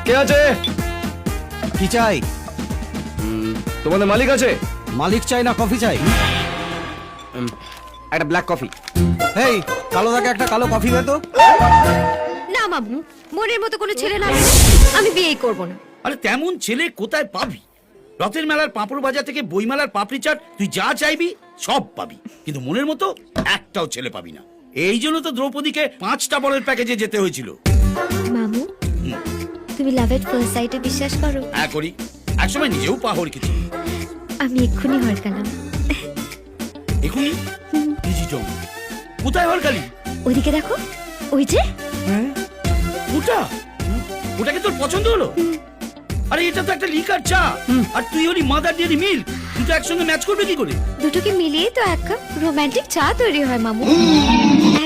কে আছে? কি চাই? তোমাদের মালিক আছে? মালিক চাই না কফি চাই? একটা ব্ল্যাক কফি। হেই, কালো দাগে একটা কালো কফি দে তো। না মামু, মনের মতো কোনো ছেলে না পেলে আমি বিয়েই করব না। আরে তেমন ছেলে কোথায় পাবি? রথের মেলার পাঁপড় বাজার থেকে বইমেলার পাপড়ি চাট তুই যা চাইবি সব পাবি, কিন্তু মনের মতো একটাও ছেলে পাবি না। এই জন্য তো দ্রৌপদীকে 5টা বলের প্যাকেজে যেতে হয়েছিল। মামু, তুমি লাভ এট ফার্স্ট সাইটে বিশ্বাস করো? হ্যাঁ করি, একসময় নিজেও পা হরকেছি। আমি এক্ষুনি হরকালাম। এখনই ডিজিটং কোথায় হরকালি? ওদিকে দেখো, ওই যে ওটা, ওটাকে তোর পছন্দ হলো? আরে এটা তো একটা লিকার চা, আর তুই হলি মাদার ডেয়ারি মিল্ক, দুটো একসঙ্গে ম্যাচ করবে কি করে? দুটোকে মিলিয়ে তো এক কাপ রোমান্টিক চা তৈরি হয় মামু।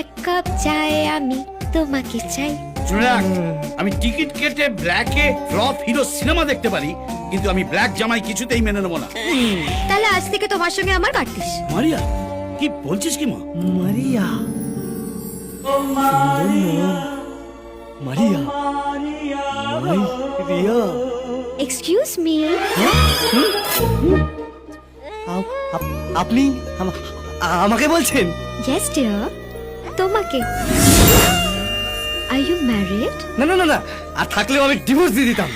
এক কাপ চায়ে আমি তোমাকে চাই। শুনে রাখ, আমি টিকিট কেটে ব্ল্যাকে ফ্লপ হিরো সিনেমা দেখতে পারি, কিন্তু আমি ব্ল্যাক জামাই কিছুতেই মেনে নেবো না। তাহলে আজ থেকে তোমার সঙ্গে আমার কাটতিস। মারিয়া, কি বলছিস কি মা? মারিয়া, মারিয়া, মারিয়া। এক্সকিউজ মি, আপনি আমাকে বলছেন? ইয়েস ডিয়ার, তোমাকে। Are you married? না না না না, আর থাকলেও আমি ডিভোর্স দিয়ে দিতাম।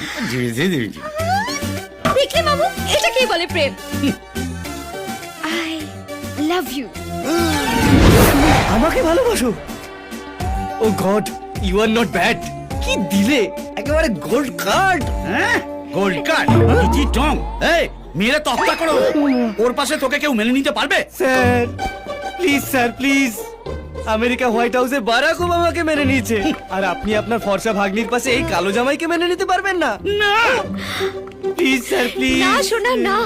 দেখলে মামু, এটা কি বলে প্রেম? I love you. আমাকে ভালোবাসো? Oh god, you are not bad. কি দিলে, একেবারে গোল্ড কার্ড। হ্যাঁ, গোল্ড কার্ড ডিজিটং। এই মেয়েরা তক্তা করো, ওর পাশে তোকে কেউ মেনে নিতে পারবে? Sir please, sir please. America white হাউসে বারাক ওবামাকে মেনে নিয়েছে, আর আপনি আপনার ফর্সা ভাগ্নির পাশে এই কালো জামাইকে মেনে নিতে পারবেন না? না প্লিজ স্যার, প্লিজ। না শোনা না,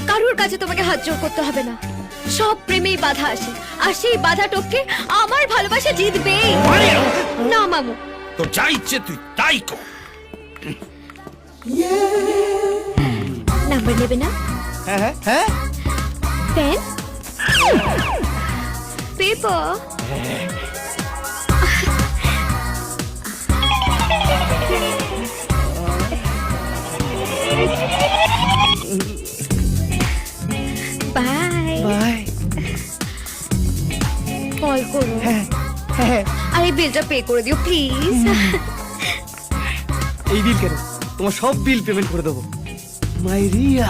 কারোর কাছে তোমাকে হাত জোড় করতে হবে না। সব প্রেমেই বাধা আসে, আর সেই বাধা টপকে আমার ভালোবাসা জিতবেই। মারিয়া, না মামু, তো যা ইচ্ছে তুই তাই কর। নাম্বার নেবে না? হ্যাঁ হ্যাঁ হ্যাঁ। Pen, paper. Bye. Bye. Call করো। হ্যাঁ হ্যাঁ। আর এই বিলটা পে করে দিও প্লিজ। এই বিল কেন? তোমার সব বিল পেমেন্ট করে দেবো। মাইরিয়া।